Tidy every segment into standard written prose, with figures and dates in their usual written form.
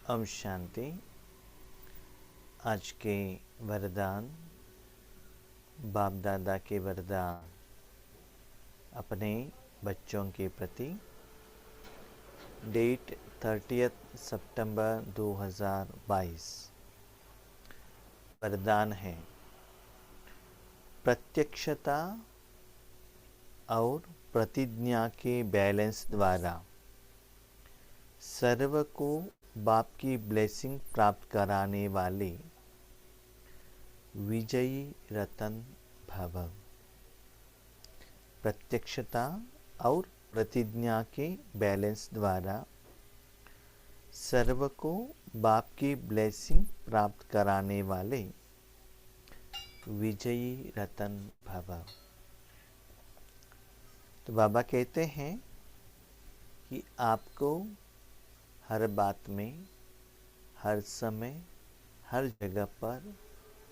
ओम शांति। आज के वरदान, बाप दादा के वरदान अपने बच्चों के प्रति। डेट 30 सितंबर 2022। वरदान है प्रत्यक्षता और प्रतिज्ञा के बैलेंस द्वारा सर्व को बाप की ब्लेसिंग प्राप्त कराने वाले विजयी रतन भव। प्रत्यक्षता और प्रतिज्ञा के बैलेंस द्वारा सर्व को बाप की ब्लेसिंग प्राप्त कराने वाले विजयी रतन भव। तो बाबा कहते हैं कि आपको हर बात में, हर समय, हर जगह पर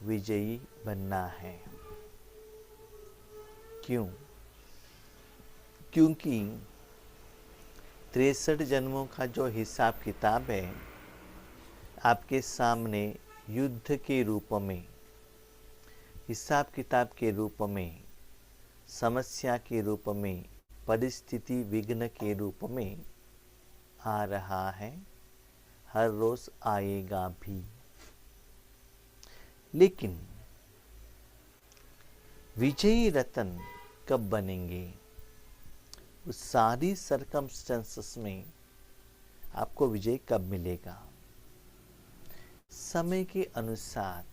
विजयी बनना है। क्यों? क्योंकि 63 जन्मों का जो हिसाब किताब है आपके सामने युद्ध के रूप में, हिसाब किताब के रूप में, समस्या के रूप में, परिस्थिति विघ्न के रूप में आ रहा है, हर रोज आएगा भी। लेकिन विजयी रतन कब बनेंगे? उस सारी सरकमस्टेंसेस में आपको विजय कब मिलेगा? समय के अनुसार।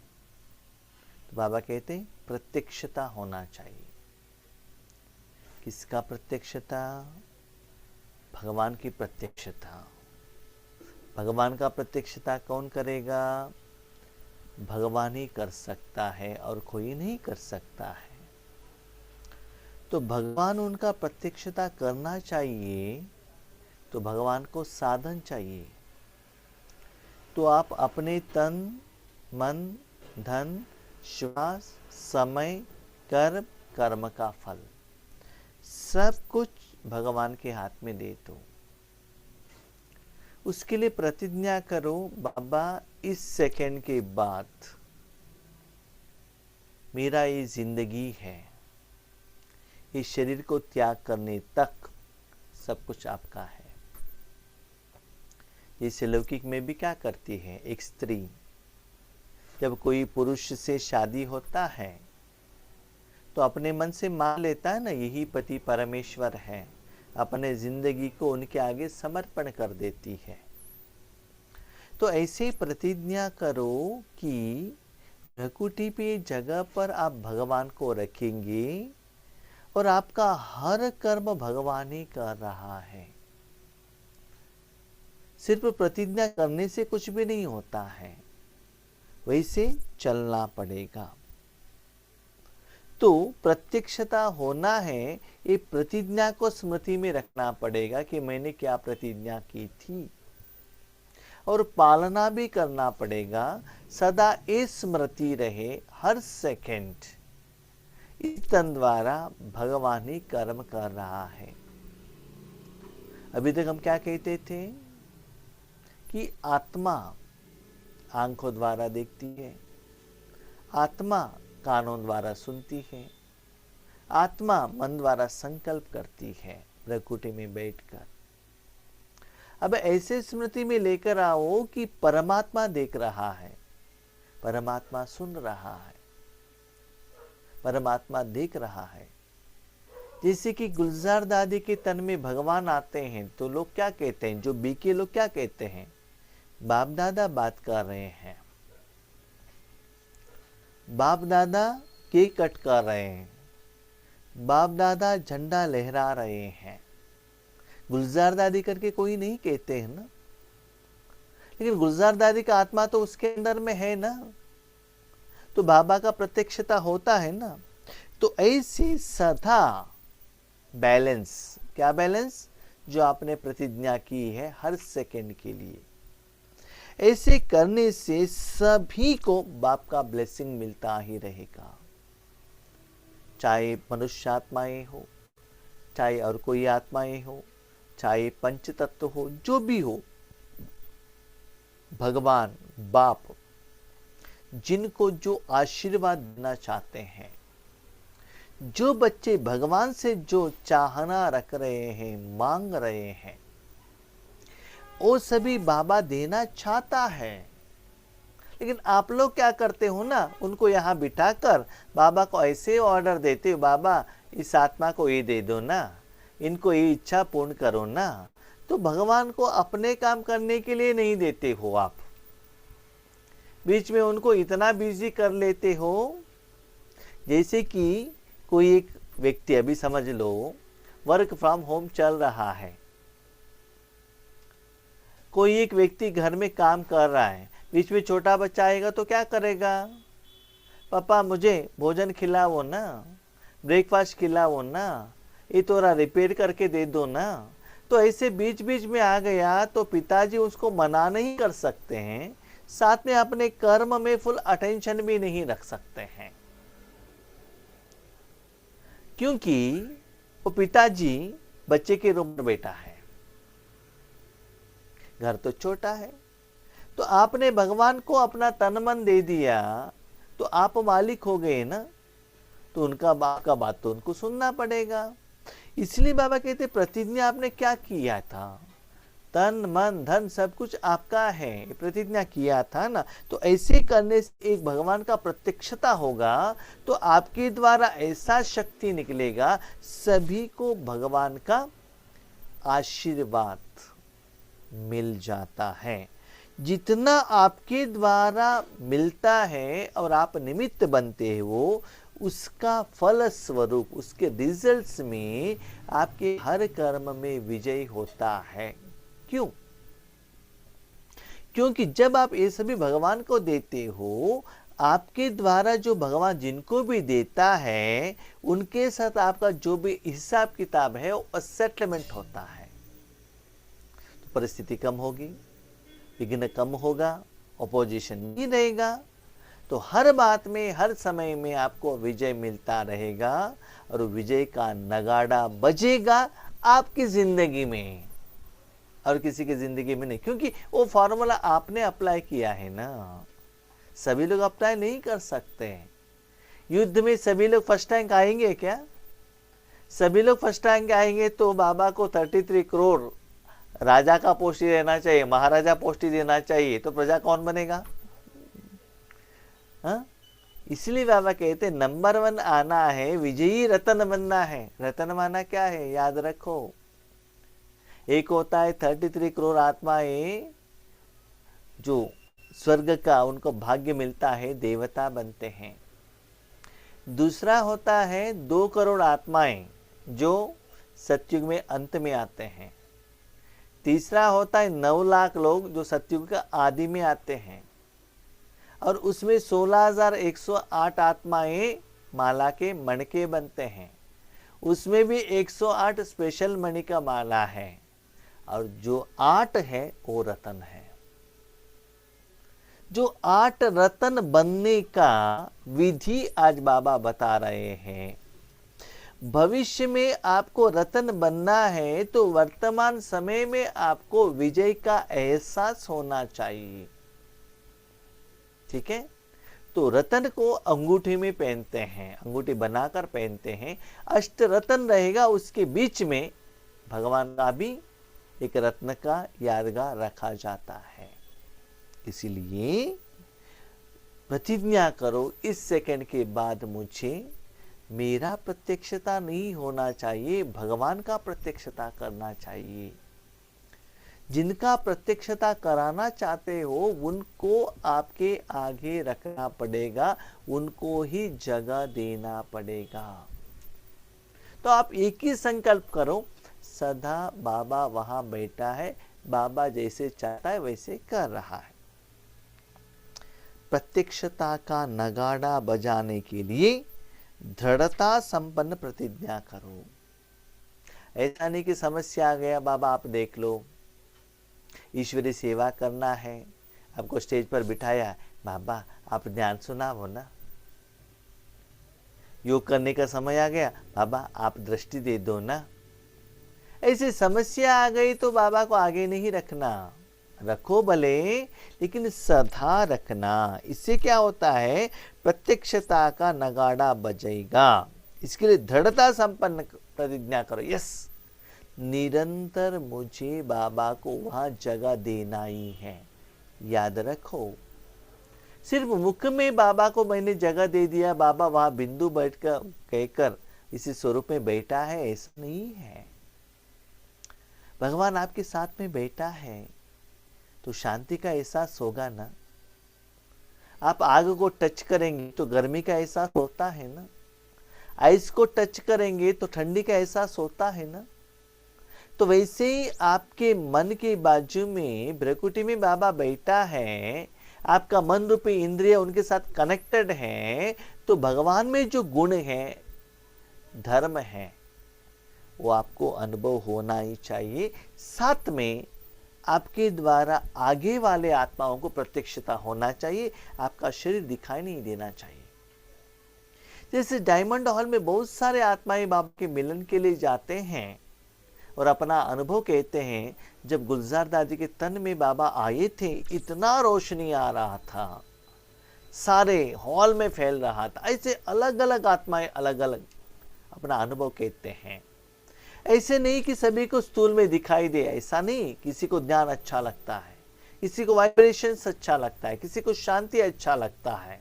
तो बाबा कहते हैं प्रत्यक्षता होना चाहिए। किसका प्रत्यक्षता? भगवान की प्रत्यक्षता। भगवान का प्रत्यक्षता कौन करेगा? भगवान ही कर सकता है और कोई नहीं कर सकता है। तो भगवान उनका प्रत्यक्षता करना चाहिए तो भगवान को साधन चाहिए। तो आप अपने तन, मन, धन, श्वास, समय, कर्म का फल सब कुछ भगवान के हाथ में दे दो। उसके लिए प्रतिज्ञा करो, बाबा इस सेकंड के बाद मेरा ये जिंदगी है, इस शरीर को त्याग करने तक सब कुछ आपका है। जैसे लौकिक में भी क्या करती है एक स्त्री, जब कोई पुरुष से शादी होता है तो अपने मन से मान लेता है ना, यही पति परमेश्वर है, अपने जिंदगी को उनके आगे समर्पण कर देती है। तो ऐसे प्रतिज्ञा करो कि भ्रकुटी पे जगह पर आप भगवान को रखेंगे और आपका हर कर्म भगवान ही कर रहा है। सिर्फ प्रतिज्ञा करने से कुछ भी नहीं होता है, वैसे चलना पड़ेगा। तो प्रत्यक्षता होना है, ये प्रतिज्ञा को स्मृति में रखना पड़ेगा कि मैंने क्या प्रतिज्ञा की थी, और पालना भी करना पड़ेगा। सदा ये स्मृति रहे हर सेकंड इस तन द्वारा भगवान ही कर्म कर रहा है। अभी तक हम क्या कहते थे कि आत्मा आंखों द्वारा देखती है, आत्मा कानों द्वारा सुनती है, आत्मा मन द्वारा संकल्प करती है प्रकृति में बैठकर। अब ऐसे स्मृति में लेकर आओ कि परमात्मा देख रहा है, परमात्मा सुन रहा है, परमात्मा देख रहा है। जैसे कि गुलजार दादी के तन में भगवान आते हैं तो लोग क्या कहते हैं, जो बीके लोग क्या कहते हैं, बाप दादा बात कर रहे हैं, बाप दादा केक कट कर रहे हैं, बाप दादा झंडा लहरा रहे हैं। गुलजार दादी करके कोई नहीं कहते हैं ना, लेकिन गुलजार दादी का आत्मा तो उसके अंदर में है ना, तो बाबा का प्रत्यक्षता होता है ना। तो ऐसे सदा बैलेंस, क्या बैलेंस? जो आपने प्रतिज्ञा की है हर सेकंड के लिए, ऐसे करने से सभी को बाप का ब्लेसिंग मिलता ही रहेगा। चाहे मनुष्य आत्माएं हो, चाहे और कोई आत्माएं हो, चाहे पंच तत्व हो, जो भी हो, भगवान बाप जिनको जो आशीर्वाद देना चाहते हैं, जो बच्चे भगवान से जो चाहना रख रहे हैं, मांग रहे हैं, वो सभी बाबा देना चाहता है। लेकिन आप लोग क्या करते हो ना, उनको यहाँ बिठाकर बाबा को ऐसे ऑर्डर देते हो, बाबा इस आत्मा को ये दे दो ना, इनको ये इच्छा पूर्ण करो ना। तो भगवान को अपने काम करने के लिए नहीं देते हो आप, बीच में उनको इतना बिजी कर लेते हो। जैसे कि कोई एक व्यक्ति, अभी समझ लो वर्क फ्रॉम होम चल रहा है, कोई एक व्यक्ति घर में काम कर रहा है, बीच में छोटा बच्चा आएगा तो क्या करेगा, पापा मुझे भोजन खिलाओ ना, ब्रेकफास्ट खिलाओ ना, ये थोड़ा रिपेयर करके दे दो ना। तो ऐसे बीच बीच में आ गया तो पिताजी उसको मना नहीं कर सकते हैं, साथ में अपने कर्म में फुल अटेंशन भी नहीं रख सकते हैं, क्योंकि वो पिताजी बच्चे के रूप में बैठा है, घर तो छोटा है। तो आपने भगवान को अपना तन मन दे दिया तो आप मालिक हो गए ना, तो उनका बात तो उनको सुनना पड़ेगा। इसलिए बाबा कहते प्रतिज्ञा आपने क्या किया था, तन मन धन सब कुछ आपका है, प्रतिज्ञा किया था ना। तो ऐसे करने से एक भगवान का प्रत्यक्षता होगा, तो आपके द्वारा ऐसा शक्ति निकलेगा, सभी को भगवान का आशीर्वाद मिल जाता है। जितना आपके द्वारा मिलता है और आप निमित्त बनते हो, उसका फल स्वरूप, उसके रिजल्ट्स में आपके हर कर्म में विजय होता है। क्यों? क्योंकि जब आप ये सभी भगवान को देते हो, आपके द्वारा जो भगवान जिनको भी देता है, उनके साथ आपका जो भी हिसाब किताब है वो सेटलमेंट होता है। तो परिस्थिति कम होगी, विघ्न कम होगा, अपोजिशन नहीं रहेगा, तो हर बात में हर समय में आपको विजय मिलता रहेगा और विजय का नगाड़ा बजेगा आपकी जिंदगी में और किसी की जिंदगी में नहीं, क्योंकि वो फॉर्मूला आपने अप्लाई किया है ना। सभी लोग अप्लाई नहीं कर सकते। युद्ध में सभी लोग फर्स्ट रैंक आएंगे क्या? सभी लोग फर्स्ट रैंक आएंगे तो बाबा को 33 करोड़ राजा का पोस्ट ही देना चाहिए, महाराजा पोस्ट ही देना चाहिए, तो प्रजा कौन बनेगा? हाँ, इसलिए बाबा कहते नंबर 1 आना है, विजयी रतन बनना है। रतन माना क्या है, याद रखो। एक होता है 33 करोड़ आत्माएं जो स्वर्ग का उनको भाग्य मिलता है, देवता बनते हैं। दूसरा होता है 2 करोड़ आत्माएं जो सतयुग में अंत में आते हैं। तीसरा होता है 9 लाख लोग जो सतयुग का आदि में आते हैं, और उसमें 16,108 आत्माएं माला के मणके बनते हैं। उसमें भी 108 स्पेशल मणि का माला है, और जो 8 है वो रतन है। जो 8 रतन बनने का विधि आज बाबा बता रहे हैं। भविष्य में आपको रतन बनना है तो वर्तमान समय में आपको विजय का एहसास होना चाहिए। ठीक है, तो रतन को अंगूठी में पहनते हैं, अंगूठी बनाकर पहनते हैं। अष्ट रतन रहेगा, उसके बीच में भगवान का भी एक रत्न का यादगार रखा जाता है। इसीलिए प्रतिज्ञा करो, इस सेकंड के बाद मुझे मेरा प्रत्यक्षता नहीं होना चाहिए, भगवान का प्रत्यक्षता करना चाहिए। जिनका प्रत्यक्षता कराना चाहते हो उनको आपके आगे रखना पड़ेगा, उनको ही जगह देना पड़ेगा। तो आप एक ही संकल्प करो, सदा बाबा वहां बैठा है, बाबा जैसे चाहता है वैसे कर रहा है। प्रत्यक्षता का नगाड़ा बजाने के लिए दृढ़ता संपन्न प्रतिज्ञा करो। ऐसा नहीं कि समस्या आ गया, बाबा आप देख लो, ईश्वरी सेवा करना है, आपको स्टेज पर बिठाया, बाबा आप ध्यान सुनाओ ना। योग करने का समय आ गया, बाबा आप दृष्टि दे दो ना। ऐसी समस्या आ गई तो बाबा को आगे नहीं रखना, रखो भले, लेकिन सदा रखना। इससे क्या होता है, प्रत्यक्षता का नगाड़ा बजेगा। इसके लिए दृढ़ता संपन्न प्रतिज्ञा करो। यस, निरंतर मुझे बाबा को वहां जगह देना ही है। याद रखो, सिर्फ मुख में बाबा को मैंने जगह दे दिया, बाबा वहां बिंदु बैठकर कहकर इसी स्वरूप में बैठा है, ऐसा नहीं है। भगवान आपके साथ में बैठा है तो शांति का एहसास होगा ना। आप आग को टच करेंगे तो गर्मी का एहसास होता है ना। आइस को टच करेंगे तो ठंडी का एहसास होता है ना। तो वैसे ही आपके मन के बाजू में भ्रकुटी में बाबा बैठा है, आपका मन रूपी इंद्रिय उनके साथ कनेक्टेड है, तो भगवान में जो गुण है, धर्म है, वो आपको अनुभव होना ही चाहिए। साथ में आपके द्वारा आगे वाले आत्माओं को प्रत्यक्षता होना चाहिए। आपका शरीर दिखाई नहीं देना चाहिए। जैसे डायमंड हॉल में बहुत सारे आत्माएं बाबा के मिलन के लिए जाते हैं और अपना अनुभव कहते हैं, जब गुलजार दादी के तन में बाबा आए थे, इतना रोशनी आ रहा था, सारे हॉल में फैल रहा था। ऐसे अलग अलग आत्माएं अलग अलग अपना अनुभव कहते हैं। ऐसे नहीं कि सभी को स्थूल में दिखाई दे, ऐसा नहीं। किसी को ध्यान अच्छा लगता है, किसी को वाइब्रेशंस अच्छा लगता है, किसी को शांति अच्छा लगता है।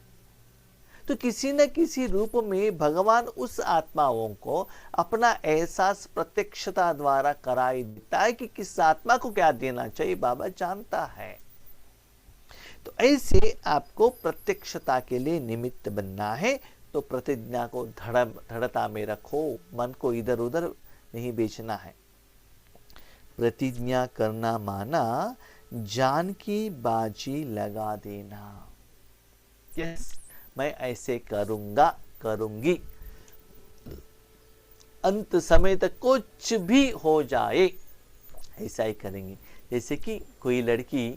तो किसी न किसी रूप में भगवान उस आत्माओं को अपना एहसास प्रत्यक्षता द्वारा कराई देता है कि किस आत्मा को क्या देना चाहिए, बाबा जानता है। तो ऐसे आपको प्रत्यक्षता के लिए निमित्त बनना है। तो प्रतिज्ञा को दृढ़ता में रखो, मन को इधर उधर नहीं बेचना है। प्रतिज्ञा करना माना जान की बाजी लगा देना। यस, मैं ऐसे करूंगा, करूंगी, अंत समय तक कुछ भी हो जाए ऐसा ही करेंगे। जैसे कि कोई लड़की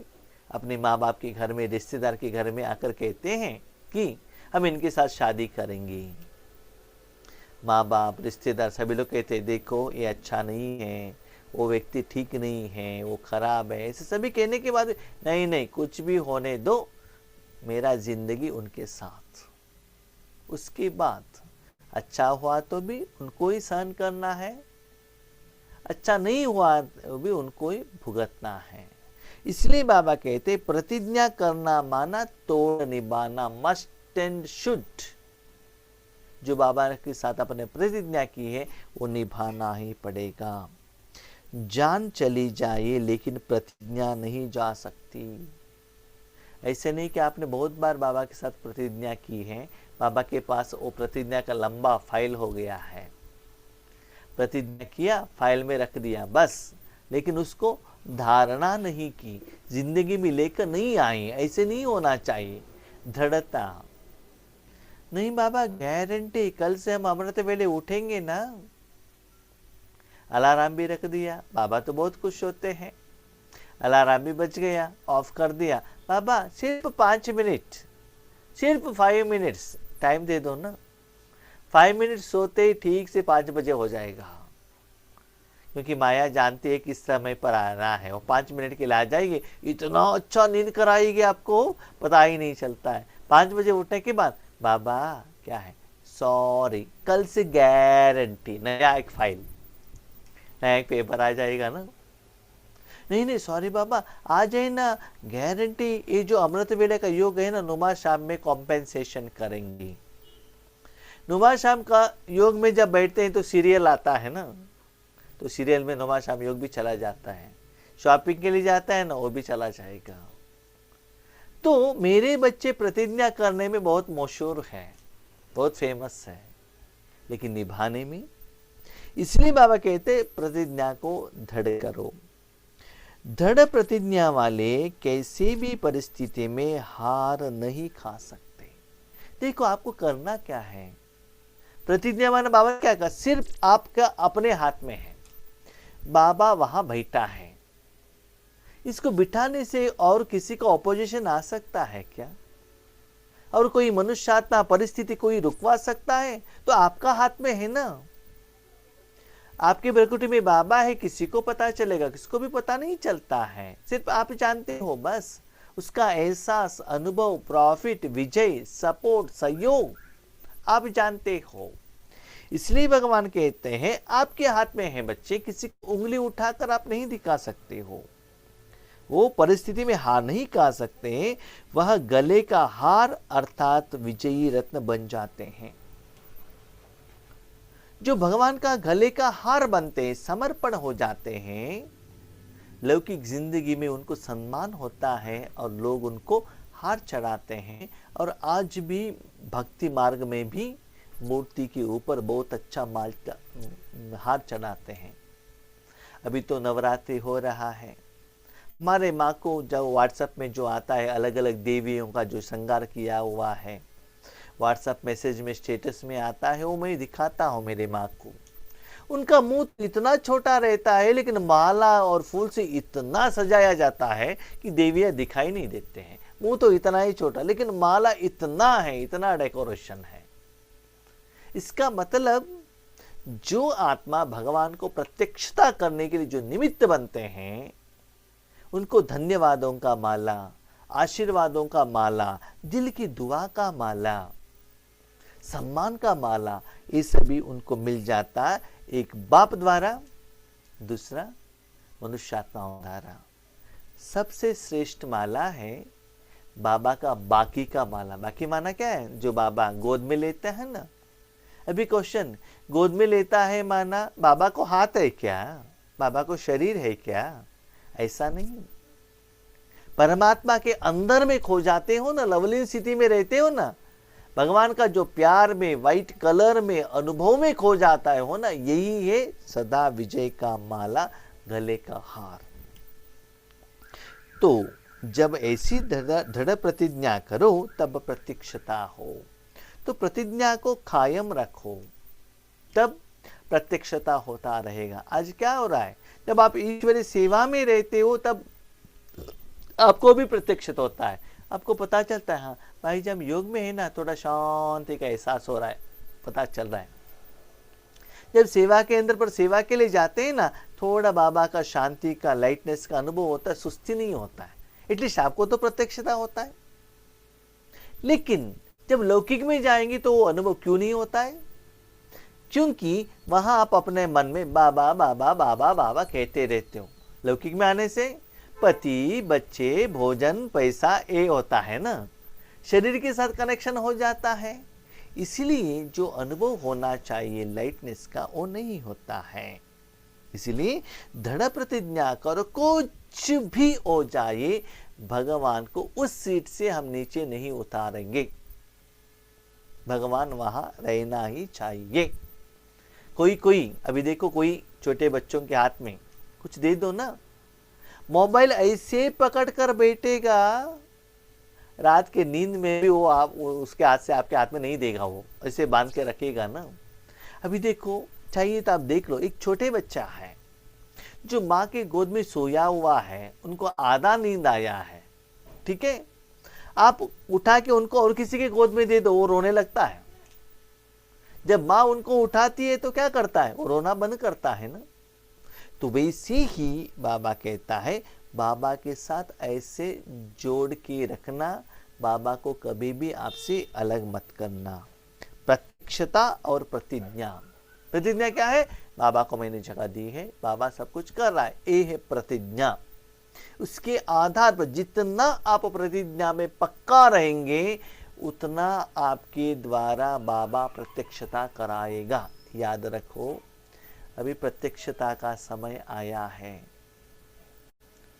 अपने माँ बाप के घर में, रिश्तेदार के घर में आकर कहते हैं कि हम इनके साथ शादी करेंगे। माँ बाप, रिश्तेदार सभी लोग कहते हैं, देखो ये अच्छा नहीं है, वो व्यक्ति ठीक नहीं है, वो खराब है। ऐसे सभी कहने के बाद नहीं नहीं कुछ भी होने दो, मेरा जिंदगी उनके साथ। उसके बाद अच्छा हुआ तो भी उनको ही सहन करना है, अच्छा नहीं हुआ तो भी उनको ही भुगतना है। इसलिए बाबा कहते प्रतिज्ञा करना माना तोड़ निभाना, मस्ट एंड शुड। जो बाबा के साथ अपने प्रतिज्ञा की है वो निभाना ही पड़ेगा। जान चली जाए लेकिन प्रतिज्ञा नहीं जा सकती। ऐसे नहीं कि आपने बहुत बार बाबा के साथ प्रतिज्ञा की है, बाबा के पास वो प्रतिज्ञा का लंबा फाइल हो गया है, प्रतिज्ञा किया, फाइल में रख दिया बस, लेकिन उसको धारणा नहीं की, जिंदगी में लेकर नहीं आई। ऐसे नहीं होना चाहिए। दृढ़ता नहीं, बाबा गारंटी कल से हम अमृत वेले उठेंगे ना। अलार्म भी रख दिया, बाबा तो बहुत खुश होते हैं। अलार्म भी बच गया, ऑफ कर दिया, बाबा सिर्फ 5 मिनट, सिर्फ 5 मिनट्स टाइम दे दो ना। 5 मिनट सोते ही ठीक से 5 बजे हो जाएगा, क्योंकि माया जानती है किस समय पर आना है। वो 5 मिनट के लिए आ जाएगी, इतना अच्छा नींद कराएगी आपको, पता ही नहीं चलता है। 5 बजे उठने के बाद बाबा क्या है, सॉरी कल से गारंटी, नया एक फाइल, नया एक पेपर आ जाएगा ना। नहीं नहीं सॉरी बाबा आ जाए ना, गारंटी। ये जो अमृत वेले का योग है ना, नुमा शाम में कॉम्पेंसेशन करेंगी। नुमा शाम का योग में जब बैठते हैं तो सीरियल आता है ना, तो सीरियल में नुमा शाम योग भी चला जाता है। शॉपिंग के लिए जाता है ना, वो भी चला जाएगा। तो मेरे बच्चे प्रतिज्ञा करने में बहुत मशहूर है, बहुत फेमस है, लेकिन निभाने में, इसलिए बाबा कहते प्रतिज्ञा को दृढ़ करो। दृढ़ प्रतिज्ञा वाले कैसे भी परिस्थिति में हार नहीं खा सकते। देखो आपको करना क्या है, प्रतिज्ञा माने बाबा क्या कहा, सिर्फ आपका अपने हाथ में है। बाबा वहां बैठा है, इसको बिठाने से और किसी का ऑपोजिशन आ सकता है क्या? और कोई मनुष्यात्मा परिस्थिति कोई रुकवा सकता है? तो आपका हाथ में है ना। आपके भ्रकुटी में बाबा है, किसी को पता चलेगा? किसको भी पता नहीं चलता है, सिर्फ आप जानते हो बस। उसका एहसास, अनुभव, प्रॉफिट, विजय, सपोर्ट, सहयोग आप जानते हो। इसलिए भगवान कहते हैं आपके हाथ में है बच्चे, किसी को उंगली उठाकर आप नहीं दिखा सकते हो, वो परिस्थिति में हार नहीं खा सकते, वह गले का हार अर्थात विजयी रत्न बन जाते हैं। जो भगवान का गले का हार बनते हैं, समर्पण हो जाते हैं, लौकिक जिंदगी में उनको सम्मान होता है और लोग उनको हार चढ़ाते हैं। और आज भी भक्ति मार्ग में भी मूर्ति के ऊपर बहुत अच्छा माल हार चढ़ाते हैं। अभी तो नवरात्रि हो रहा है, हमारे माँ को जब व्हाट्सएप में जो आता है अलग अलग देवियों का जो श्रृंगार किया हुआ है, व्हाट्सएप मैसेज में, स्टेटस में आता है, वो मैं दिखाता हूँ मेरे माँ को। उनका मुंह इतना छोटा रहता है, लेकिन माला और फूल से इतना सजाया जाता है कि देवियाँ दिखाई नहीं देते हैं। मुंह तो इतना ही छोटा, लेकिन माला इतना है, इतना डेकोरेशन है। इसका मतलब जो आत्मा भगवान को प्रत्यक्षता करने के लिए जो निमित्त बनते हैं, उनको धन्यवादों का माला, आशीर्वादों का माला, दिल की दुआ का माला, सम्मान का माला, ये सभी उनको मिल जाता है, एक बाप द्वारा, दूसरा मनुष्यात्माओं द्वारा। सबसे श्रेष्ठ माला है बाबा का बाकी का माला। बाकी माना क्या है? जो बाबा गोद में लेते हैं ना। अभी क्वेश्चन, गोद में लेता है माना बाबा को हाथ है क्या? बाबा को शरीर है क्या? ऐसा नहीं। परमात्मा के अंदर में खो जाते हो ना, लवलीन स्थिति में रहते हो ना, भगवान का जो प्यार में, वाइट कलर में, अनुभव में खो जाता है हो ना, यही है सदा विजय का माला, गले का हार। तो जब ऐसी दृढ़ प्रतिज्ञा करो तब प्रत्यक्षता हो। तो प्रतिज्ञा को कायम रखो, तब प्रत्यक्षता होता रहेगा। आज क्या हो रहा है, जब आप ईश्वरीय सेवा में रहते हो तब आपको भी प्रत्यक्षित होता है। आपको पता चलता है, हाँ भाई जब योग में है ना, थोड़ा शांति का एहसास हो रहा है, पता चल रहा है। जब सेवा के अंदर पर सेवा के लिए जाते हैं ना, थोड़ा बाबा का शांति का, लाइटनेस का अनुभव होता है, सुस्ती नहीं होता है, एटलीस्ट आपको तो प्रत्यक्षता होता है। लेकिन जब लौकिक में जाएंगे तो वो अनुभव क्यों नहीं होता है? क्योंकि वहां आप अपने मन में बाबा बाबा बाबा बाबा कहते रहते हो। लौकिक में आने से पति, बच्चे, भोजन, पैसा ये होता है ना, शरीर के साथ कनेक्शन हो जाता है। इसलिए जो अनुभव होना चाहिए लाइटनेस का, वो नहीं होता है। इसलिए दृढ़ प्रतिज्ञा करो, कुछ भी हो जाए भगवान को उस सीट से हम नीचे नहीं उतारेंगे। भगवान वहां रहना ही चाहिए। कोई अभी देखो, कोई छोटे बच्चों के हाथ में कुछ दे दो ना, मोबाइल ऐसे पकड़ कर बैठेगा, रात के नींद में भी वो उसके हाथ से आपके हाथ में नहीं देगा, वो ऐसे बांध के रखेगा ना। अभी देखो, चाहिए तो आप देख लो, एक छोटे बच्चा है जो माँ के गोद में सोया हुआ है, उनको आधा नींद आया है, ठीक है, आप उठा के उनको और किसी के गोद में दे दो, वो रोने लगता है। जब माँ उनको उठाती है तो क्या करता है? वो रोना बंद करता है ना। तो वैसे ही बाबा कहता है, बाबा के साथ ऐसे जोड़ के रखना, बाबा को कभी भी आपसे अलग मत करना। प्रत्यक्षता और प्रतिज्ञा। प्रतिज्ञा क्या है? बाबा को मैंने जगह दी है, बाबा सब कुछ कर रहा है, ये है प्रतिज्ञा। उसके आधार पर जितना आप प्रतिज्ञा में पक्का रहेंगे, उतना आपके द्वारा बाबा प्रत्यक्षता कराएगा। याद रखो, अभी प्रत्यक्षता का समय आया है,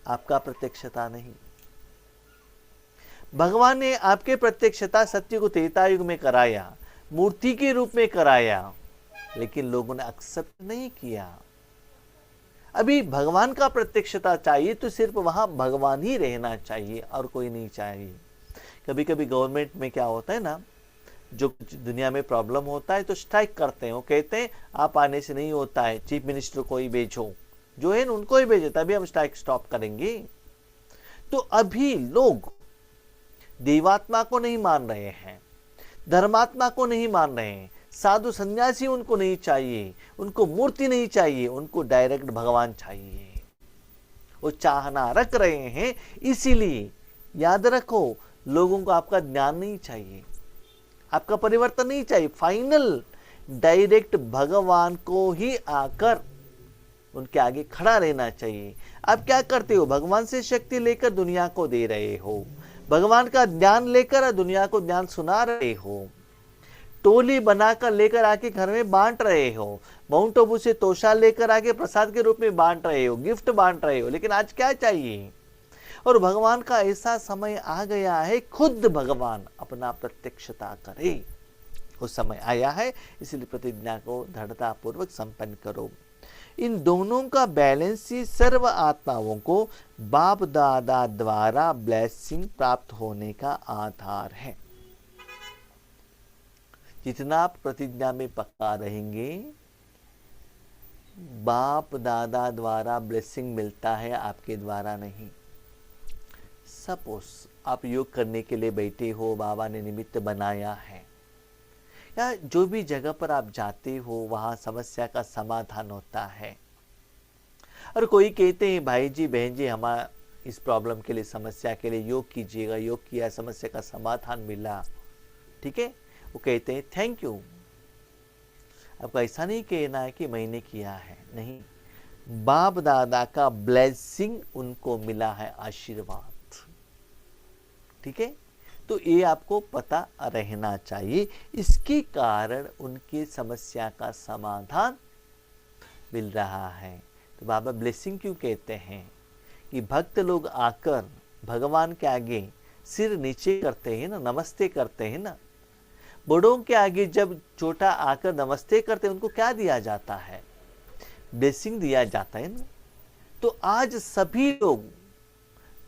आपका प्रत्यक्षता नहीं। भगवान ने आपके प्रत्यक्षता सत्य को त्रेता युग में कराया, मूर्ति के रूप में कराया, लेकिन लोगों ने एक्सेप्ट नहीं किया। अभी भगवान का प्रत्यक्षता चाहिए तो सिर्फ वहां भगवान ही रहना चाहिए और कोई नहीं चाहिए। कभी कभी गवर्नमेंट में क्या होता है ना, जो दुनिया में प्रॉब्लम होता है तो स्ट्राइक करते हैं, वो कहते हैं आप आने से नहीं होता है, चीफ मिनिस्टर को ही भेजो, जो है उनको ही भेजो, तभी हम स्ट्राइक स्टॉप करेंगे। तो अभी लोग देवात्मा को नहीं मान रहे हैं, धर्मात्मा को नहीं मान रहे हैं, साधु सन्यासी उनको नहीं चाहिए, उनको मूर्ति नहीं चाहिए, उनको डायरेक्ट भगवान चाहिए। वो चाहना रख रहे हैं, इसीलिए याद रखो, लोगों को आपका ज्ञान नहीं चाहिए, आपका परिवर्तन नहीं चाहिए। फाइनल डायरेक्ट भगवान को ही आकर उनके आगे खड़ा रहना चाहिए। आप क्या करते हो? भगवान से शक्ति लेकर दुनिया को दे रहे हो, भगवान का ज्ञान लेकर दुनिया को ज्ञान सुना रहे हो, टोली बनाकर लेकर आके घर में बांट रहे हो, माउंट आबू से तोशा लेकर आके प्रसाद के रूप में बांट रहे हो, गिफ्ट बांट रहे हो। लेकिन आज क्या चाहिए? और भगवान का ऐसा समय आ गया है, खुद भगवान अपना प्रत्यक्षता करे, वो समय आया है। इसलिए प्रतिज्ञा को दृढ़ता पूर्वक संपन्न करो। इन दोनों का बैलेंस ही सर्व आत्माओं को बाप दादा द्वारा ब्लेसिंग प्राप्त होने का आधार है। जितना आप प्रतिज्ञा में पक्का रहेंगे, बाप दादा द्वारा ब्लेसिंग मिलता है, आपके द्वारा नहीं। सपोज आप योग करने के लिए बैठे हो, बाबा ने निमित्त बनाया है, या जो भी जगह पर आप जाते हो वहां समस्या का समाधान होता है। और कोई कहते हैं भाई जी बहन जी, हमारा इस प्रॉब्लम के लिए, समस्या के लिए योग कीजिएगा, योग किया, समस्या का समाधान मिला, ठीक है, वो कहते हैं थैंक यू। आपको ऐसा नहीं कहना है कि मैंने किया है, नहीं, बाप दादा का ब्लेसिंग उनको मिला है, आशीर्वाद, ठीक है। तो ये आपको पता रहना चाहिए। इसके कारण उनकी समस्या का समाधान मिल रहा है। तो बाबा ब्लेसिंग क्यों कहते हैं? कि भक्त लोग आकर भगवान के आगे सिर नीचे करते हैं ना, नमस्ते करते हैं ना। बड़ों के आगे जब छोटा आकर नमस्ते करते हैं, उनको क्या दिया जाता है? ब्लेसिंग दिया जाता है ना। तो आज सभी लोग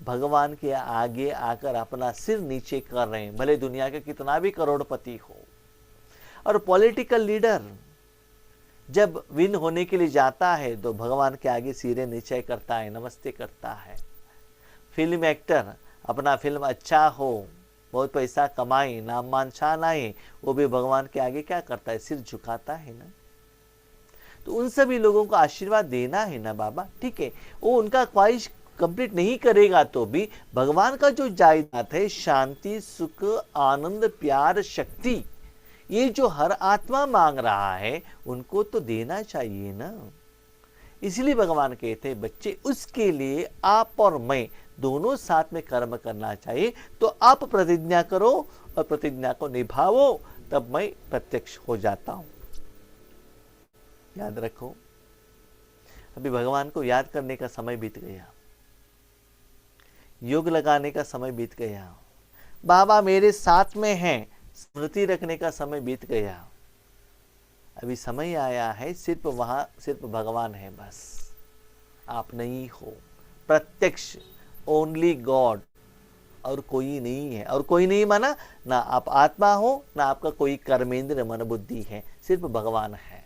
भगवान के आगे आकर अपना सिर नीचे कर रहे हैं, भले दुनिया के कितना भी करोड़पति हो। और पॉलिटिकल लीडर जब विन होने के लिए जाता है तो भगवान के आगे सिरे नीचे करता है, नमस्ते करता है। फिल्म एक्टर अपना फिल्म अच्छा हो, बहुत पैसा कमाए, नाम मान शान आए, वो भी भगवान के आगे क्या करता है? सिर झुकाता है ना। तो उन सभी लोगों को आशीर्वाद देना है ना बाबा, ठीक है। वो उनका ख्वाहिश कंप्लीट नहीं करेगा तो भी भगवान का जो जायदाद है, शांति, सुख, आनंद, प्यार, शक्ति, ये जो हर आत्मा मांग रहा है, उनको तो देना चाहिए ना। इसलिए भगवान कहते हैं बच्चे, उसके लिए आप और मैं दोनों साथ में कर्म करना चाहिए। तो आप प्रतिज्ञा करो और प्रतिज्ञा को निभाओ, तब मैं प्रत्यक्ष हो जाता हूं। याद रखो, अभी भगवान को याद करने का समय बीत गया, योग लगाने का समय बीत गया, बाबा मेरे साथ में हैं, स्मृति रखने का समय बीत गया। अभी समय आया है, सिर्फ भगवान है, बस आप नहीं हो। प्रत्यक्ष, ओनली गॉड, और कोई नहीं है। और कोई नहीं माना ना आप आत्मा हो, ना आपका कोई कर्मेंद्र मन बुद्धि है, सिर्फ भगवान है,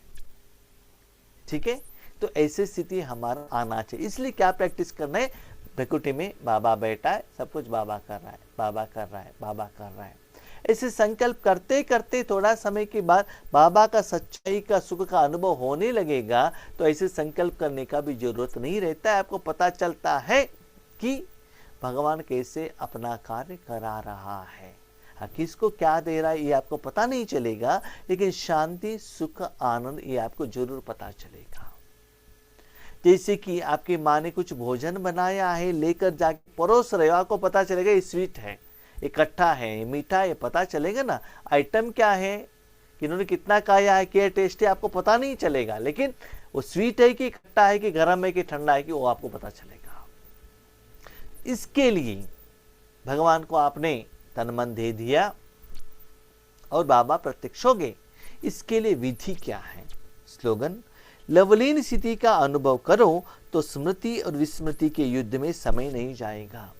ठीक है। तो ऐसी स्थिति हमारा आना चाहिए। इसलिए क्या प्रैक्टिस करना है? भ्रिकुटी में बाबा बैठा है, सब कुछ बाबा कर रहा है, बाबा कर रहा है, बाबा कर रहा है। ऐसे संकल्प करते करते थोड़ा समय के बाद बाबा का सच्चाई का, सुख का अनुभव होने लगेगा। तो ऐसे संकल्प करने का भी जरूरत नहीं रहता है। आपको पता चलता है कि भगवान कैसे अपना कार्य करा रहा है। हाँ, किसको क्या दे रहा है ये आपको पता नहीं चलेगा, लेकिन शांति, सुख, आनंद ये आपको जरूर पता चलेगा। जैसे कि आपकी माँ ने कुछ भोजन बनाया है, लेकर जाके परोस रहे हो, आपको पता चलेगा ये स्वीट है, ये खट्टा है, ये मीठा है, पता चलेगा ना। आइटम क्या है, कि इन्होंने कितना खाया है, क्या टेस्ट है, आपको पता नहीं चलेगा। लेकिन वो स्वीट है कि खट्टा है कि गर्म है कि ठंडा है, कि वो आपको पता चलेगा। इसके लिए भगवान को आपने तन मन दे दिया और बाबा प्रत्यक्ष हो गए। इसके लिए विधि क्या है? स्लोगन, लवलीन स्थिति का अनुभव करो तो स्मृति और विस्मृति के युद्ध में समय नहीं जाएगा।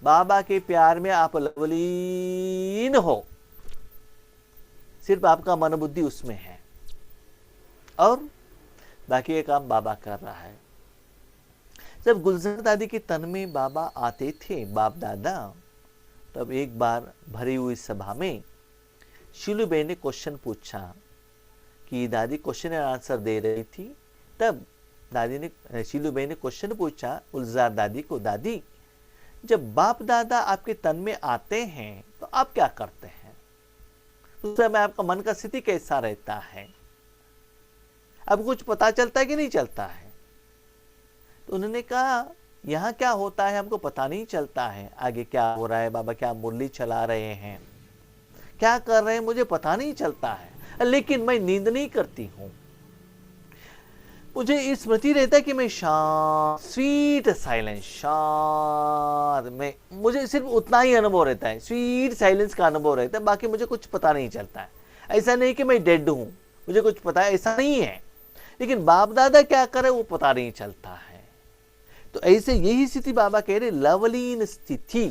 बाबा के प्यार में आप लवलीन हो, सिर्फ आपका मन बुद्धि उसमें है और बाकी का काम बाबा कर रहा है। जब गुलजार दादी के तन में बाबा आते थे, बाप दादा, तब एक बार भरी हुई सभा में शीलूबाई ने क्वेश्चन पूछा कि दादी क्वेश्चन एंड आंसर दे रही थी, तब शीलूबाई ने क्वेश्चन पूछा गुलजार दादी को, दादी जब बाप दादा आपके तन में आते हैं तो आप क्या करते हैं? उस समय आपका मन का स्थिति कैसा रहता है? अब कुछ पता चलता है कि नहीं चलता है? तो उन्होंने कहा यहाँ क्या होता है हमको पता नहीं चलता है, आगे क्या हो रहा है, बाबा क्या मुरली चला रहे हैं, क्या कर रहे हैं मुझे पता नहीं चलता है, लेकिन मैं नींद नहीं करती हूं। मुझे स्मृति रहता है कि मैं शांत, स्वीट साइलेंस, शांत में मुझे सिर्फ उतना ही अनुभव रहता है, स्वीट साइलेंस का अनुभव रहता है, बाकी मुझे कुछ पता नहीं चलता है। ऐसा नहीं कि मैं डेड हूं, मुझे कुछ पता है, ऐसा नहीं है। लेकिन बाप दादा क्या करे वो पता नहीं चलता है। तो ऐसे यही स्थिति बाबा कह रहे, लवलीन स्थिति,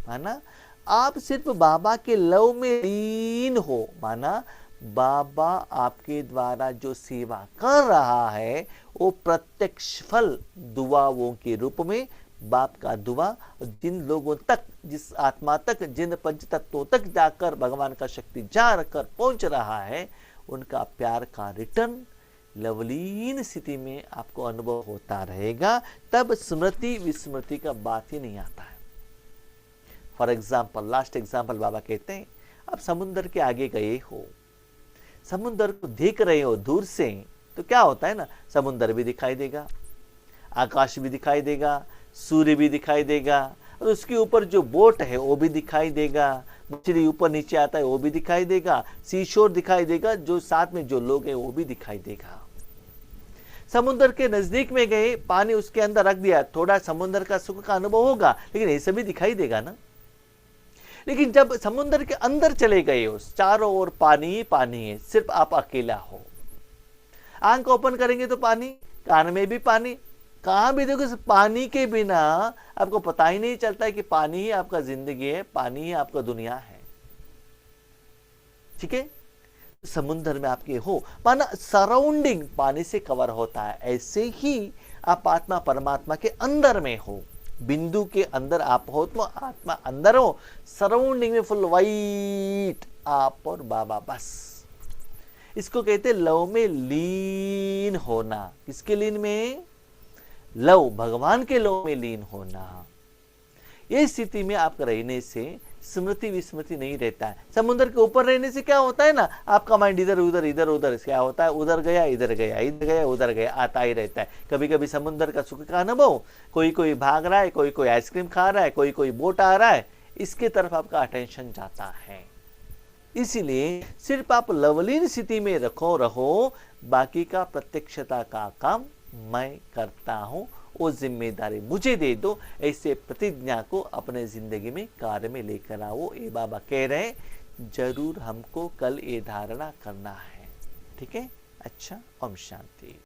माना आप सिर्फ बाबा के लव में लीन हो, माना बाबा आपके द्वारा जो सेवा कर रहा है वो प्रत्यक्ष फल दुआओं के रूप में बाप का दुआ, जिन लोगों तक, जिस आत्मा तक, जिन पंच तत्वों तक जाकर भगवान का शक्ति जा कर पहुंच रहा है, उनका प्यार का रिटर्न लवलीन स्थिति में आपको अनुभव होता रहेगा। तब स्मृति विस्मृति का बात ही नहीं आता है। फॉर एग्जाम्पल, लास्ट एग्जाम्पल बाबा कहते हैं, आप समुद्र के आगे गए हो, समुद्र को देख रहे हो दूर से, तो क्या होता है ना, समुद्र भी दिखाई देगा, आकाश भी दिखाई देगा, सूर्य भी दिखाई देगा, और उसके ऊपर जो बोट है वो भी दिखाई देगा, मछली ऊपर नीचे आता है वो भी दिखाई देगा, सीशोर दिखाई देगा, जो साथ में जो लोग हैं वो भी दिखाई देगा। समुद्र के नजदीक में गए, पानी उसके अंदर रख दिया, थोड़ा समुद्र का सुख का अनुभव होगा, लेकिन ये सभी दिखाई देगा ना। लेकिन जब समुद्र के अंदर चले गए हो, चारों ओर पानी ही पानी है, सिर्फ आप अकेला हो, आंख ओपन करेंगे तो पानी, कान में भी पानी, कहां भी देखो पानी के बिना आपको पता ही नहीं चलता है कि पानी ही आपका जिंदगी है, पानी ही आपका दुनिया है। ठीक है, समुद्र में आपके हो, माना सराउंडिंग पानी से कवर होता है। ऐसे ही आप आत्मा परमात्मा के अंदर में हो, बिंदु के अंदर आप हो तो आत्मा अंदर हो, सराउंडिंग में फुल वाइट आप और बाबा, बस। इसको कहते लव में लीन होना। किसके लीन में? लव, भगवान के लव में लीन होना। ये स्थिति में आप रहने से स्मृति विस्मृति नहीं रहता है। समुद्र के ऊपर रहने से क्या होता है ना, आपका माइंड इधर उधर इधर उधर क्या होता है, उधर गया इधर गया, इधर गया उधर गया, आता ही रहता है। कभी कभी समुद्र का सुख का अनुभव, कोई कोई भाग रहा है, कोई कोई आइसक्रीम खा रहा है, कोई कोई बोट आ रहा है, इसके तरफ आपका अटेंशन जाता है। इसीलिए सिर्फ आप लवलीन स्थिति में रहो, बाकी का प्रत्यक्षता का काम मैं करता हूं, वो जिम्मेदारी मुझे दे दो, ऐसे प्रतिज्ञा को अपने जिंदगी में कार्य में लेकर आओ। ये बाबा कह रहे हैं, जरूर हमको कल ये धारणा करना है। ठीक है, अच्छा, ओम शांति।